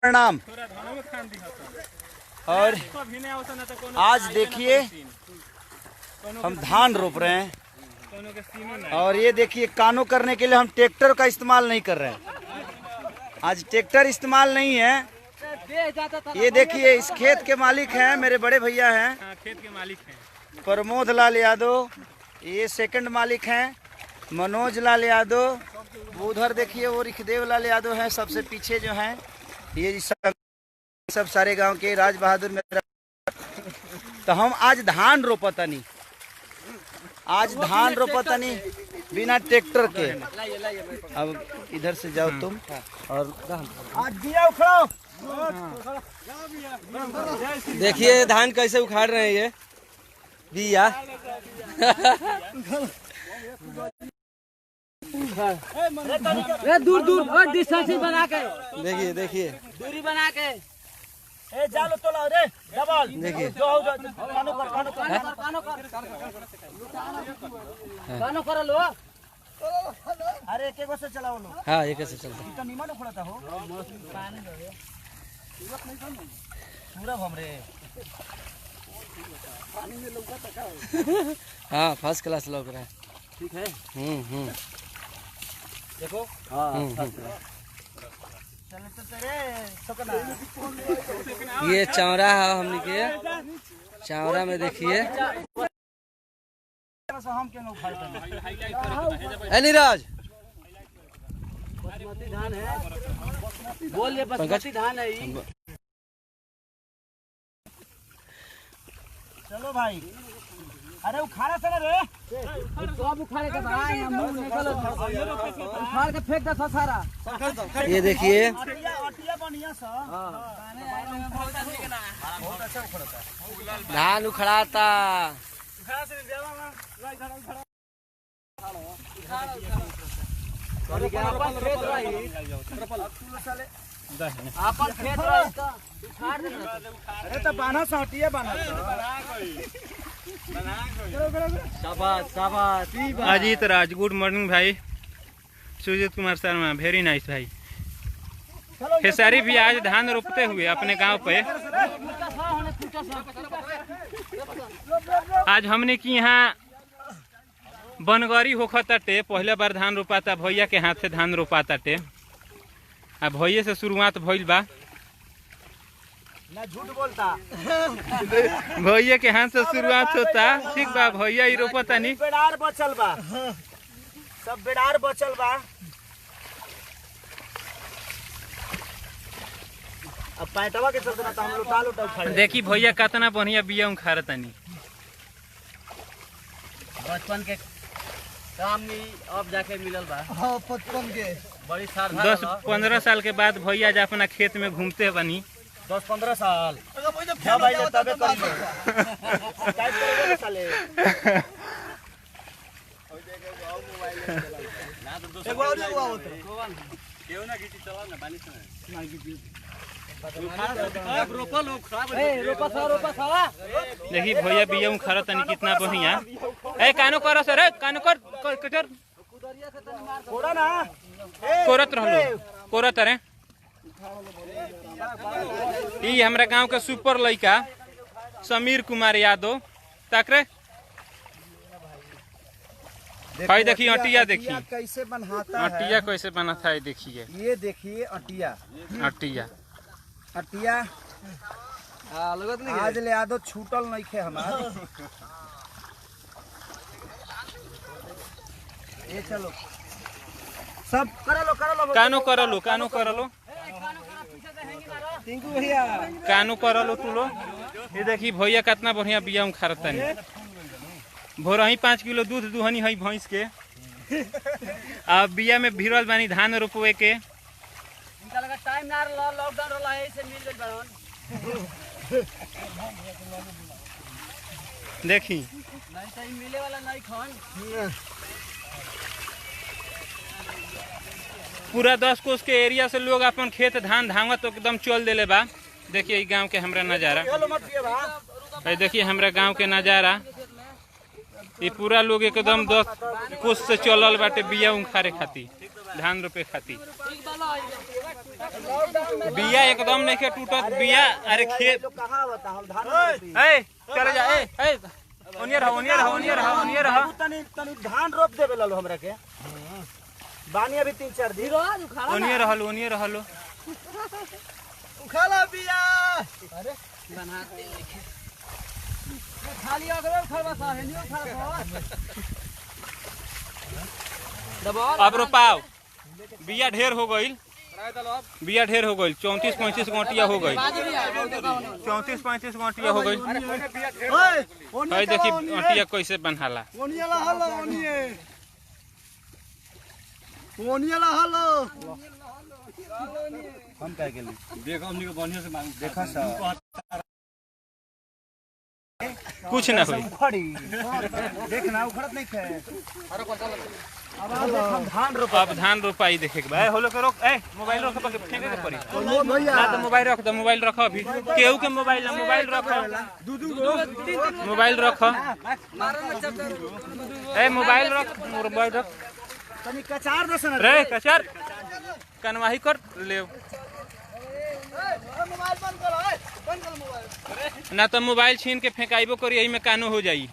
प्रणाम। और आज देखिए हम धान रोप रहे हैं और ये देखिए कानो करने के लिए हम ट्रैक्टर का इस्तेमाल नहीं कर रहे हैं। आज ट्रैक्टर इस्तेमाल नहीं है। ये देखिए इस खेत के मालिक हैं मेरे बड़े भैया हैं, खेत के मालिक हैं प्रमोद लाल यादव। ये सेकंड मालिक हैं मनोज लाल यादव। उधर देखिए वो रिखदेव लाल यादव हैं सबसे पीछे जो हैं। ये सब सारे गांव के राज बहादुर मेरा। तो हम आज धान रोपतनी, आज धान रोपतनी बिना ट्रैक्टर के। अब इधर से जाओ तुम और आज दिया उखाड़ो। देखिए धान कैसे उखाड़ रहे हैं ये बिया। दूर दूर और डिस्टेंस बना के देखिए देखिए दूरी बना के ए जालो तोला रे डबल देखिए कानो कर लो। अरे के गो से चलाओ लो। हाँ ये कैसे चलता है? तो निमन उखड़ता हो पूरा हमरे। हाँ फर्स्ट क्लास लग रहा है। ठीक है देखो। हाँ चले तो तेरे सकना। ये चौरा है हमने के चौरा में देखिए। हम क्यों उखाड़ते है नीरज बासमती धान है। बोल ये बासमती धान है ये। चलो भाई। अरे उखाड़ा चला रे। सब उखाड़े के भाई हम मुंह निकल उखाड़ के फेंक दे सारा। ये देखिए अटिया बढ़िया सा। बहुत अच्छा उखड़ता है। धान उखड़ाता। उखाड़ा से देवा ना अपन खेत रही अपन खेत रही तो उखाड़ दे। अरे तो बाना सा अटिया बाना। शाबाश शाबाश। अजीत राज, गुड मॉर्निंग भाई। सुजीत कुमार शर्मा, वेरी नाइस भाई। खेसारी भी आज धान रोपते हुए अपने गांव पे। आज हमने की यहाँ बनगरी होखताटे। पहले बार धान रोपाता, भैया के हाथ से धान रोपाताटे। अब भैया से शुरुआत भइल बा। ना झूठ बोलता। भैया के हाथ से शुरुआत होता। ठीक बा, भैया ही रोपता नहीं। बेड़ार बचल बा, सब बेड़ार बचल बा। अब पैंटवा के चलते ना तो हम लोटा लोटा उखाड़े। देखी भैया कितना बढ़िया बिया उखाड़तानी। बचपन के काम में अब जाके मिलल बा। हाँ 55 के बड़ी सारधा 10-15 साल के बाद भैया आज अपना खेत में घूमते बनी। 10-15 साल। क्या भाई तबे करी टाइप करेगा साले। एगो और एगो आवत केहू ना गिटी चला ना बानी से ना गिटी। रोपा साला। देखी भैया बिया उखाड़तानी कितना बढ़िया। ए कानो कर सर, कानो कर कटर थोड़ा ना कोरत रहलो कोरत रे। ई हमरा गांव के सुपर लड़का समीर कुमार यादव तकरे। भाई देखिए अटिया देखिए कैसे बनाता है। अटिया कैसे बनाता है देखिए। ये देखिए अटिया अटिया अटिया लगत नहीं आज ले आदो छूटल नहीं खे हमार। ये चलो सब करो कानो करलो कानो करलो टिंकू भैया कानो करलो तू लो। ये देखी भैया कितना बढ़िया बिया उखाड़तानी। भोरही 5 किलो दूध दुहनी है भैंस के। अब बिया में भिड़ल बानी धान रोपवे के। इनका लगा टाइम ना रहा, लॉकडाउन रहा है से मिल गइल बावन। देखी नहीं तो मिले वाला नहीं खान। पूरा 10 कोस के एरिया से लोग अपन खेत धान धांगत तो एकदम चल देले बा। देखिए ई गांव के हमरा नजारा। ये देखिए हमरा गांव के नजारा। ये पूरा लोग एकदम 10 कोस से चलल बाटे बिया उखाड़े खातिर। धान रोपे खातिर। बिया एकदम नहीं के टूटत बिया। अरे खेत कहाँ बता हम धान चले जा ओनियर तनी तनी धान रोप देबे लालो हमरा के बानी अभी 3-4 दिन ओनियर रहलो उखाला बिया। अरे बनाते खाली अगले खरबा सा है नहीं खरबा दबाव अब रोपाओ। बिया ढेर हो गईल 34-35 गोटिया हो गई। 34-35 गोटिया हो गई। भाई देखी गोटिया कैसे बनहाला। हम क्या के देखो हमनी के बढ़िया से मांग देखा सा कुछ ना होई। देखना उखड़त नहीं खे। अब धान रोपाई देखे के भाई होलो के रोक मोबाइल रख के फेंके के पड़ी ना तो मोबाइल रख दो। मोबाइल रख अभी केहू के मोबाइल रख मोबाइल रख मोबाइल रख तनी कचार दसन रे कचार कनवाही कर ले मोबाइल बंद करो मोबाइल ना तो मोबाइल छीन के फेंकाइबो करी यही में कानो हो जाई।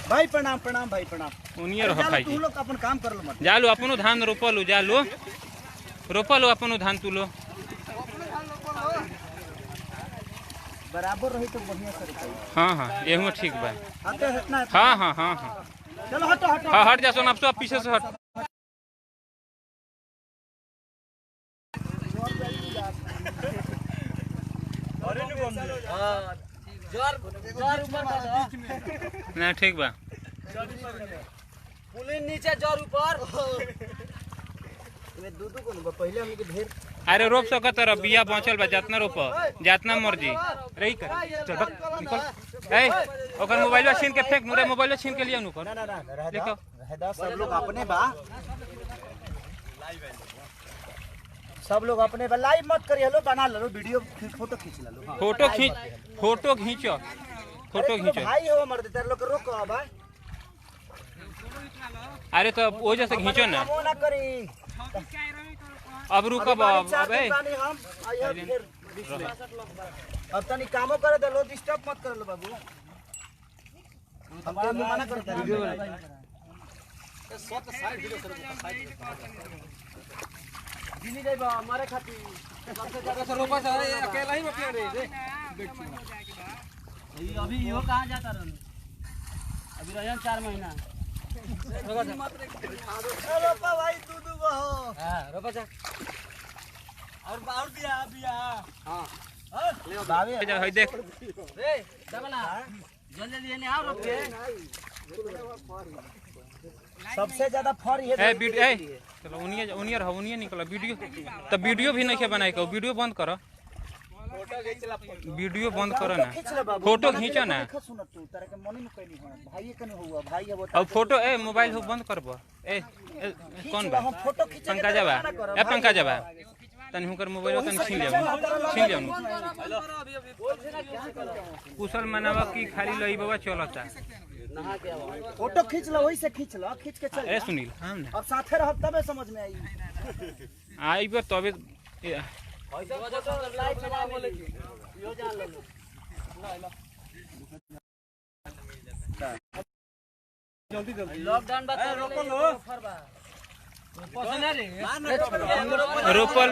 भाई प्रणाम भाई प्रणाम। उनियर हो भाई तू लोग अपन काम कर लो मत जा लो अपनो धान रोपलो जा लो रोपलो अपनो धान तू लो बराबर रही तो बढ़िया से। हाँ एहू ठीक बा। हटे हटना है। हाँ चलो हटो हट जा सोना अब तो पीछे से हट। ना ठीक बा पुलिन नीचे जोर ऊपर में दूध को पहले हमनी के ढेर अरे रोप सकत रह बिया बचल बा जितना रोप जितना मर्जी रही कर चल बक निकल ओकर मोबाइल छीन के फेंक मुरे मोबाइल छीन के लिया नु कर ना देखो सब लोग अपने बा सब लोग अपने बा लाइव मत करिए लो बना लो वीडियो फोटो खींच लो फोटो खींचो भाई हो मर्द तेरे लोग रोको भाई। अरे तो वो जैसे खींचो ना ना करी अब रुकब अब हम अब तनी कामो करे दे लो डिस्टर्ब मत कर लो बाबू। हम काम मना करते हैं जिनी जाई बा मारे खाती सबसे ज्यादा से रोपा से अकेला ही बपिया रे अभी यो कहां जाता रहन अभी रहन 4 महीना रोपा भाई दूध हो। हां रोपा जा और बिया हां ले बावे जा हई देख रे डबला जल्दी लेने आओ रोप के सबसे ज्यादा फर ये चलो उनियर निकला वीडियो तो वीडियो भी नहीं के बनाए को वीडियो बंद करो वीडियो बंद करो ना फोटो खींचो ना अब फोटो मोबाइल हो बंद करबो कौन बा पंकज बा तनी हुकर मोबाइल तनी छीन लिया कुशल मनावा की खाली लई बाबा चलता फोटो खींच लो वही से खींच के चल सुनील अब साथे रह तबे समझ में आई बा तबे लॉकडाउन बता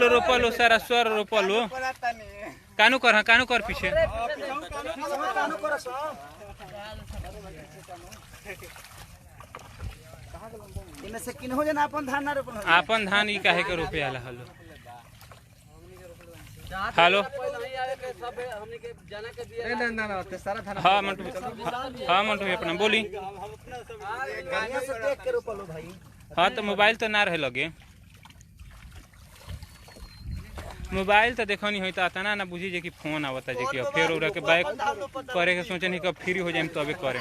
रोपलो सारा स्वर रोपलो कानू कर पीछे इमे से किन हो जना अपन धान ना रोपन अपन धान ई काहे के रोपे आला हेलो हाँ मंटू अपना बोली से देख के रोपलो भाई। हाँ तो मोबाइल तो ना रहे लगे मोबाइल तो देखो नहीं होता था ना बुझी जे कि फोन आवता जे कि फिर उड़ा के बैक करे के सोचे नहीं कब फ्री हो जाए तबे करे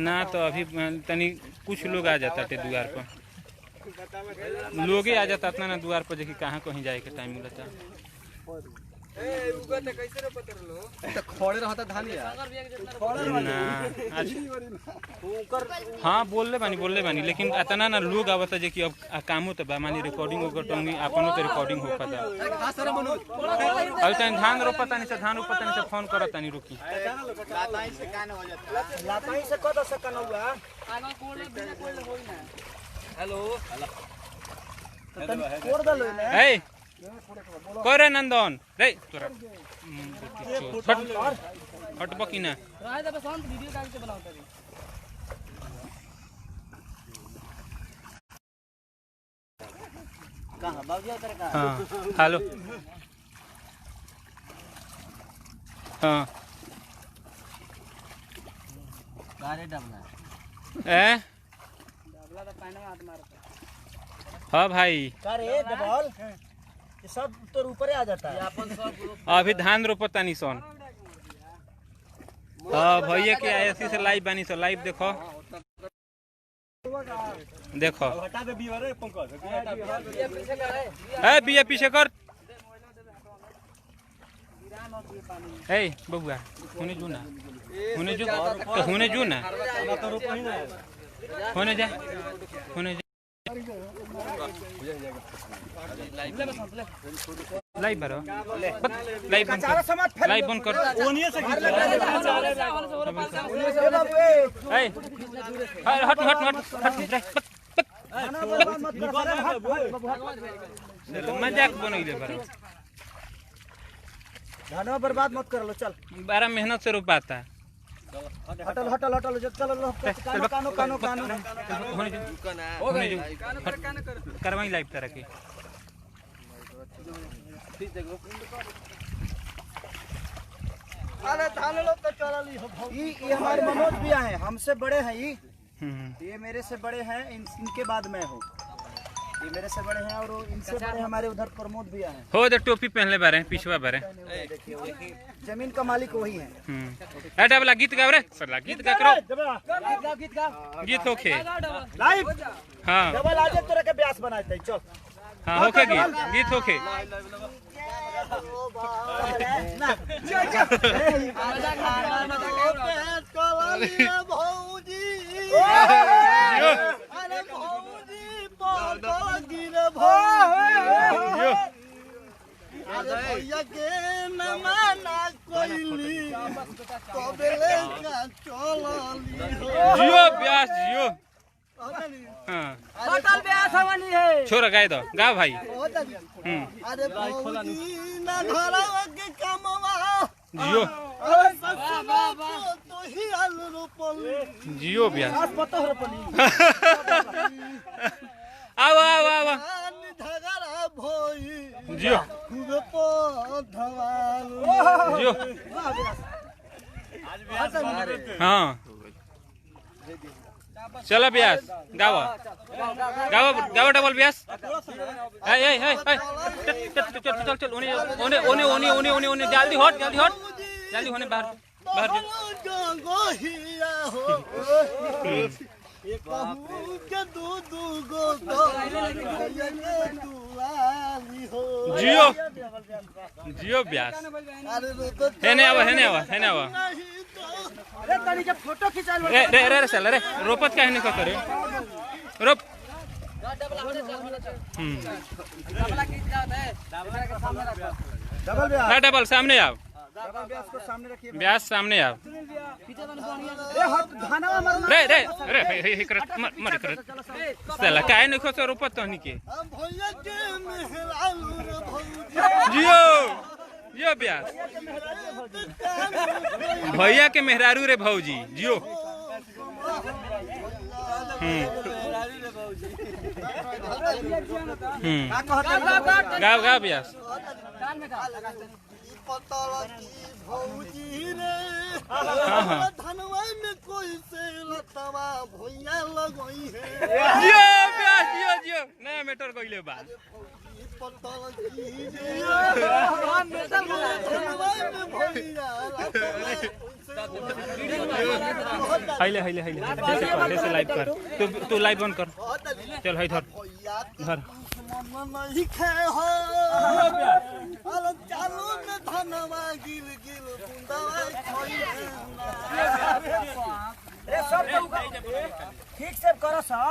ना तो अभी तनी कुछ लोग आ जाता थे द्वार पर लोग ही आ जाता ना द्वार पर जे कि कहाँ कहीं जाए के टाइम मिलता खड़े रहता धानिया ना हाँ बोलले बानी लेकिन इतना ना लोग आवता जे कि अब कामो तो बा मानी रिकॉर्डिंग होकर टंगी आपनो तो रिकॉर्डिंग होता अब तनी धान रोपता नहीं से धान रोपता नहीं से फोन करता नहीं रुकी लाताई से कद सकन हुआ हेलो कोड़ दलो ने ए करे नंदन रे तोरा हट बकी ना राय दे शांत वीडियो काट के बनाओ तभी कहां बाबूजी तेरे का हां हेलो हां गारे डबला ए डबला तो पानी में हाथ मारता हाँ भाई का रे डबल ये सब तो ऊपर आ जाता है अपन सब अभी धान रोपता नहीं सोन हाँ भैया के ऐसी से लाइव बानी सो लाइव देखो देखो हटा दे बीवर रे पंकज ए बिया पीछे कर ए बबुआ हुने जो ना हुने जो तो हुने जो ना होने जा होने जा लाइव भरो लाइव बंद कर लाइव बंद कर ओनिए से ए हट हट हट हट मजाक बनइले भरो धनवा बर्बाद मत कर लो चल बड़ा मेहनत से रोपाता हटल हटल हटल चलो कानो कानो कानो कानो होने जो करवाई लाइव तरह की अरे धान लो तो चलली हो ये हमारे मनोज भैया हैं हमसे बड़े हैं ये मेरे से बड़े हैं इनके बाद मैं हूँ ये मेरे से बड़े हैं और इनसे बड़े हमारे उधर प्रमोद भैया हैं हो दे टोपी पहनले बारे पिछवा बारे जमीन का मालिक वही है ए डबला गीत गाओ रे सरला गीत गा करो गीत गा गीत होखे लाइव हां डबल आज तोरा के ब्यास बनाते चल हां होखे गीत होखे भैया के नमाना कोइली तबेले का चलली जियो ब्यास जियो हां होटल पे आसानी है छोरा गाय दो गा भाई अरे भौजी ना घरवा के कामवा जियो तो ही आल रोपली जियो ब्यास आज पता हो रोपली आओ आओ आओ धगरा भोई जियो खूब धवाल जियो हाँ चलो ब्यास गाओ गाओ गाओ डबल ब्यास ए ए ए चल चल चल ओने ओने ओने ओने ओने ओने ओने जल्दी हट जल्दी होने बाहर बाहर गंगोहिया हो एक कहूँ के दू गो दुआली हो जियो जियो ब्यास अरे हेने आवा हेने आवा हेने आवा अरे तनी के फोटो खिंचा लो रे रे रे चल रे रोपत काहे नहीं करे रोप डबला गीत गाता है डबला के सामने रखो डबल ब्यास ना डबल सामने आओ डबल ब्यास को सामने रखिए ब्यास सामने आओ पीछे तो बढ़िया ए हट धानवा मरना रे रे रे हे कर मर कर चला काहे नहीं खसो रोपत तहनी के हम भैया के मेहरालू रे भौजी जियो जियो ब्यास भैया के मेहरारू रे भौजी जियो गाओ गाओ ब्यास कान में का पतला की भौजी रे हाँ। धनवा में कोई से लतवा भैया लगई है जियो ब्यास जियो जियो नया मेटर कइले बा पतला की धनवा में भैया हाइले हाइले हाइले जैसे लाइव कर तू लाइव ऑन कर चल हाय धर धर नहीं खाए हो अरे चालू में धनवा गिल गिल बुंदवा खोई रे सब ठीक से करो सा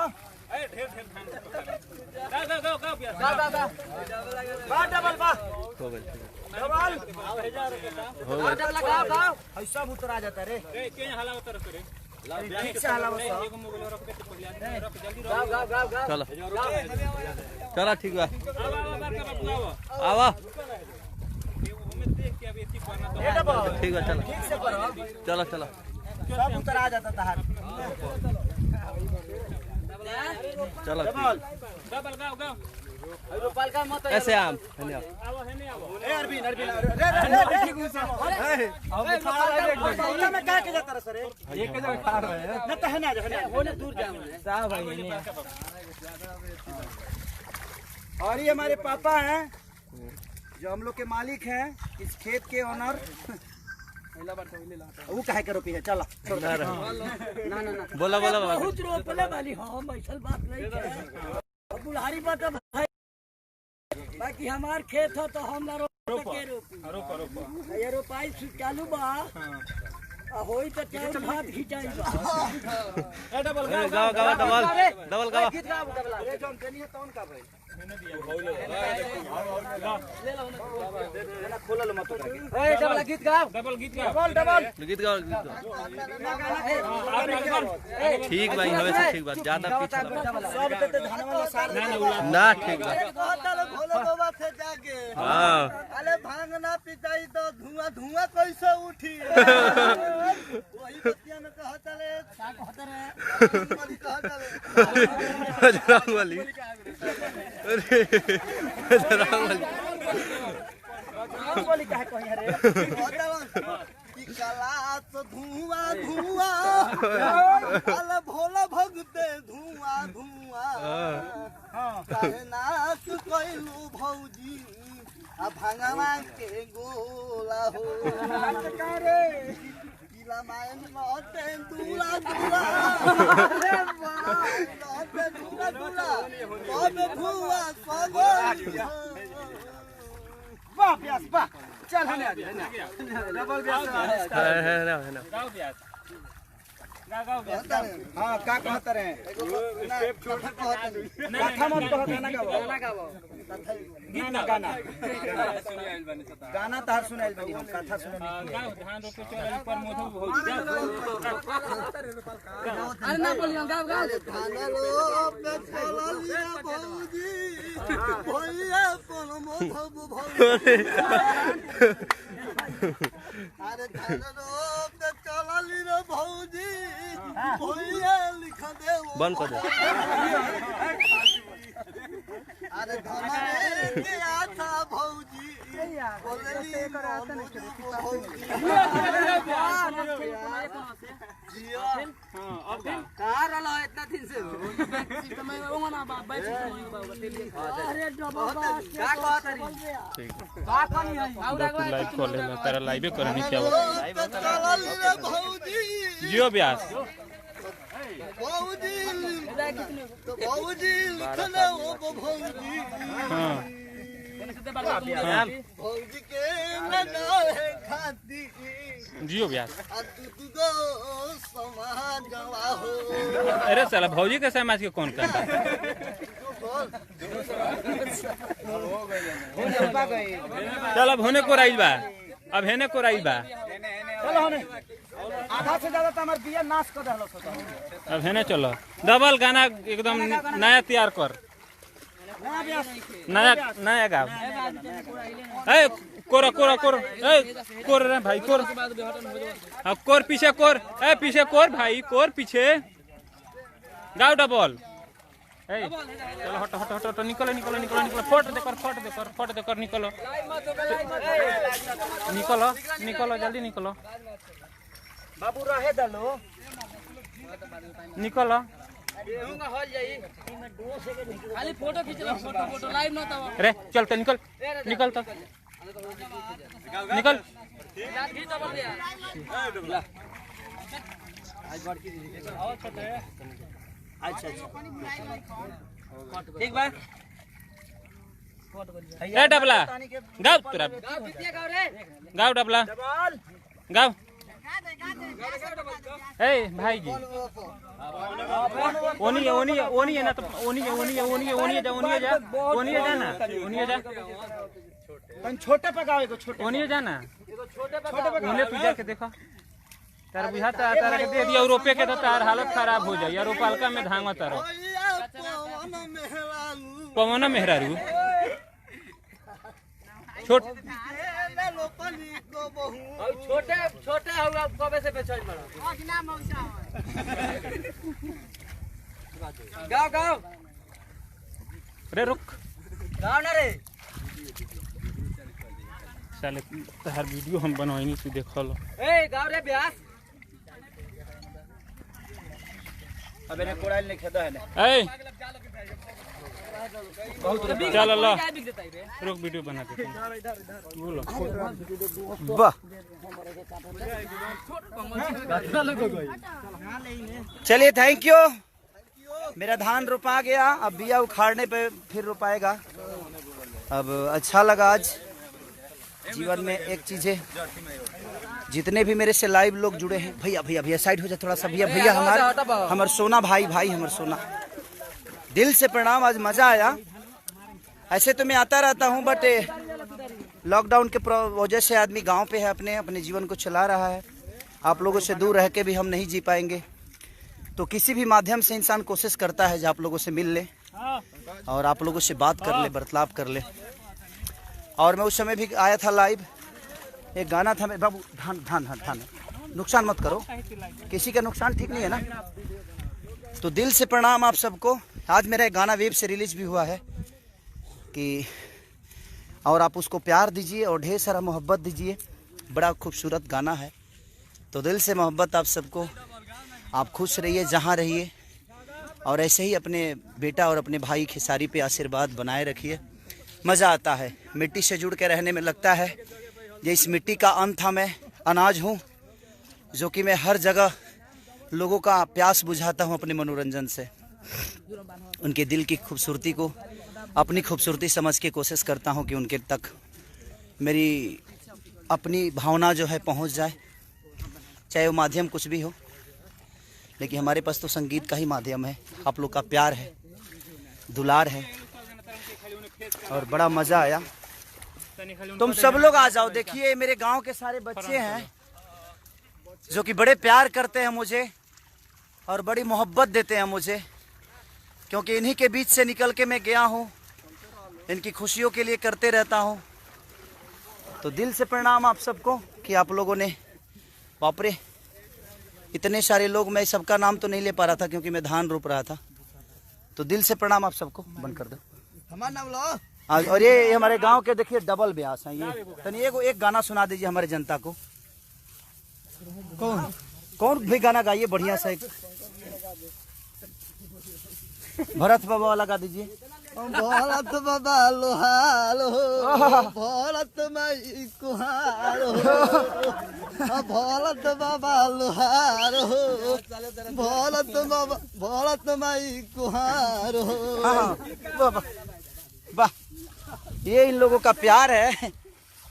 डबल बा डबल लगाओ सब उतर आ जाता रे ठीक से हलाओ चलो चलो ठीक बा आवा ठीक बा चलो ठीक से करो चलो चलो सब उतर आ जाता तहार चलो डबल गाओ गाओ रोपाल का मत ऐसे आम आवो हेने आवो ए अरविंद रे ठीक से में का के जाता रे सर एक जगह खाड़ रहे हैं न तो है ना होने दूर जाओ साहब भाई ने और ये हमारे पापा हैं जो हम लोग के मालिक हैं इस खेत के ओनर वो काहे के रोपी है चला ना ना बोला बोला बहुत रोपले वाली हम ऐसा बात नहीं है बुढ़ारी बात भाई बाकी हमार खेत हो तो हम ना रोप के रोपी ये रोपाई चालू बा होई तो चार भात खिंचाई बा डबल गाओ गाओ डबल डबल गाओ गीत गाओ रे जोन देनी है तौन का भाई खोला लो मत ए डबल गीत गाओ डबल गीत गाओ डबल गीत गाओ ठीक भाई हमेशा ठीक बात ज्यादा पीछे सब ते धान वाला सार ना ठीक बा भोले बाबा से जाके हां अरे भांग ना पिटाई तो धुआं धुआं कैसे उठी वही बतिया में कहा चले बजरंग बली अरे बजरंग बली बोली काहे कहि रे कि कलास धुआं धुआं अरे भोला भगते धुआं धुआं काहे नाच कइलू भौजी आ भांगवा के गोला हो मायन लौटे दूला दूला अरे बड़ा लौटे दूला दूला कब धुआ सगोरिया वाह प्यास वाह चल हने आ डबल प्यास है ना गाओ ब्यास गाओ ब्यास हां का कहत रहे स्टेप छोड़ कथा मत कह गाना गाओ गाना गाना गाना तार सुनाइल बनी हम कथा सुने गाओ धान रोपे चल पर मोधु हो अरे ना बोलियो गाओ गाओ धान लो पे चलिया भौजी भैया कोन मोधब भौजी अरे धान लो पे चलली रे भौजी भैया लिख दे बंद कर दे अरे धनरे के आता भौजी बोलली भौजी कहां रहलो इतना दिन से समय ओंगना बाप बैठ अरे डबल का कहत रही का कनी है लाइव कर लेना तेरा लाइव करनी क्या चलली रे भौजी जियो ब्यास भौजी तो भौजी लिखले ओ भौजी हां भौजी के ना है खाती जियो ब्यास तू गो समाजवा हो अरे साला भौजी के समाज के कौन करता चल अब होने को राइल बा अब हेने को राइल बा चलो हने आधा से ज्यादा तो हमार बिया नाश कर रहलो सोचा अब हेने चलो डबल गाना एकदम नया तैयार कर नया ब्यास नया नया गाओ ए कोर कोर कोर ए कोर रे भाई कोर अब कोर पीछे कोर ए पीछे कोर भाई कोर पीछे गाओ डबल ए चलो हट हट हट निकलो निकलो निकलो निकलो फोट दे कर निकलो निकलो निकलो जल्दी निकलो बाबू रहे दलो निकलो खाली फोटो खींच लो फोटो लाइव न तब रे चल तो निकल निकल तो निकल खींच डबल दे अच्छा अच्छा ठीक बा ए डबला गाओ तोरा गाओ डबला गाओ ए भाई जी ओनी है ना तो ओनी जा छोटे पकावे को छोटे ओनी जा ना ओने तुझे के देखो तार बुझा तारा के दे दिया रोपे के तो तार हालत खराब हो जाए यार रोपालका में धांगा तारो पवन मेहरारू छोट छोटे छोटे हुआ कबे से बेचल बड़ा गाओ गाओ रे रुक गाओ ना रे साले हर वीडियो हम बनवाई तू देखो लो ए गाओ रे ब्यास अबे ने कोड़ाइल ने खेदा है ना ए चल लो रुक वीडियो बना दे बोलो वाह चलिए थैंक यू मेरा धान रोपा गया अब बिया उखाड़ने पे फिर रोपाएगा अब अच्छा लगा आज जीवन में एक चीज है जितने भी मेरे से लाइव लोग जुड़े हैं भैया भैया भैया साइड हो जाए थोड़ा सा भैया भैया हमार सोना भाई हमार सोना दिल से प्रणाम आज मजा आया ऐसे तो मैं आता रहता हूँ बट लॉकडाउन के वजह से आदमी गांव पे है अपने जीवन को चला रहा है आप लोगों से दूर रह के भी हम नहीं जी पाएंगे तो किसी भी माध्यम से इंसान कोशिश करता है जो आप लोगों से मिल ले और आप लोगों से बात कर ले बर्ताव कर ले और मैं उस समय भी आया था लाइव एक गाना था बाबू धान धान धान धान नुकसान मत करो किसी का नुकसान ठीक नहीं है ना तो दिल से प्रणाम आप सबको आज मेरा एक गाना वेब से रिलीज भी हुआ है कि और आप उसको प्यार दीजिए और ढेर सारा मोहब्बत दीजिए बड़ा खूबसूरत गाना है तो दिल से मोहब्बत आप सबको आप खुश रहिए जहाँ रहिए और ऐसे ही अपने बेटा और अपने भाई खेसारी पे आशीर्वाद बनाए रखिए मज़ा आता है मिट्टी से जुड़ के रहने में लगता है ये इस मिट्टी का अंत था मैं अनाज हूँ जो कि मैं हर जगह लोगों का प्यास बुझाता हूँ अपने मनोरंजन से उनके दिल की खूबसूरती को अपनी खूबसूरती समझ के कोशिश करता हूँ कि उनके तक मेरी अपनी भावना जो है पहुँच जाए चाहे वो माध्यम कुछ भी हो लेकिन हमारे पास तो संगीत का ही माध्यम है आप लोग का प्यार है दुलार है और बड़ा मज़ा आया तुम सब लोग आ जाओ देखिए मेरे गांव के सारे बच्चे हैं जो कि बड़े प्यार करते हैं मुझे और बड़ी मोहब्बत देते हैं मुझे क्योंकि इन्हीं के बीच से निकल के मैं गया हूँ इनकी खुशियों के लिए करते रहता हूँ तो दिल से प्रणाम आप सबको कि आप लोगों ने बापरे इतने सारे लोग मैं सबका नाम तो नहीं ले पा रहा था क्योंकि मैं धान रोप रहा था तो दिल से प्रणाम आप सबको बंद कर दो हमारा नाम लो और ये हमारे गांव के देखिए डबल ब्यास हैं ये तनी एक गाना सुना दीजिए हमारे जनता को कौन भी गाना गाइए बढ़िया सा एक भरत बाबा वाला गा दीजिए भरत बाबा लोहार हो भरत माई कुहार हो भरत बाबा लोहार हो भरत माई कुहार हो वाह ये इन लोगों का प्यार है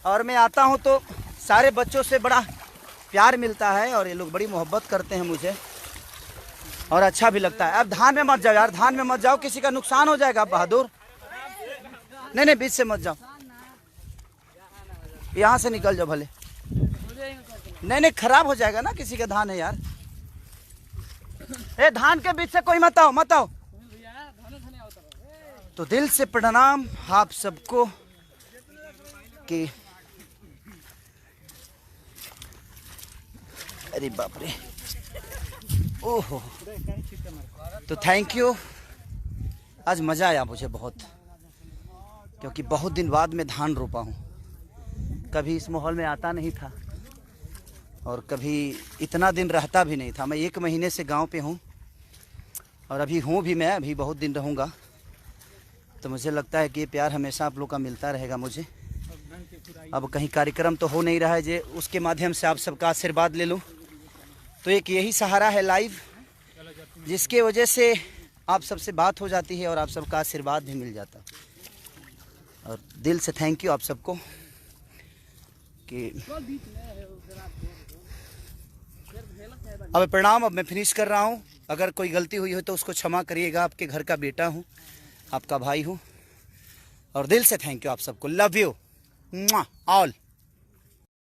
और मैं आता हूँ तो सारे बच्चों से बड़ा प्यार मिलता है और ये लोग बड़ी मोहब्बत करते हैं मुझे और अच्छा भी लगता है अब धान में मत जाओ यार धान में मत जाओ किसी का नुकसान हो जाएगा बहादुर नहीं बीच से मत जाओ यहाँ से निकल जाओ भले नहीं खराब हो जाएगा ना किसी का धान है यार ए धान के बीच से कोई मत आओ तो दिल से प्रणाम आप सबको कि अरे बाप रे ओहो तो थैंक यू आज मज़ा आया मुझे बहुत क्योंकि बहुत दिन बाद मैं धान रोपा हूँ कभी इस माहौल में आता नहीं था और कभी इतना दिन रहता भी नहीं था मैं 1 महीने से गांव पे हूँ और अभी हूँ भी मैं अभी बहुत दिन रहूँगा तो मुझे लगता है कि ये प्यार हमेशा आप लोग का मिलता रहेगा मुझे अब कहीं कार्यक्रम तो हो नहीं रहा है जे उसके माध्यम से आप सबका आशीर्वाद ले लूँ तो एक यही सहारा है लाइव जिसके वजह से आप सबसे बात हो जाती है और आप सबका आशीर्वाद भी मिल जाता और दिल से थैंक यू आप सबको कि अब प्रणाम। अब मैं फिनिश कर रहा हूँ। अगर कोई गलती हुई हो तो उसको क्षमा करिएगा। आपके घर का बेटा हूँ, आपका भाई हूँ, और दिल से थैंक यू आप सबको। Love you all.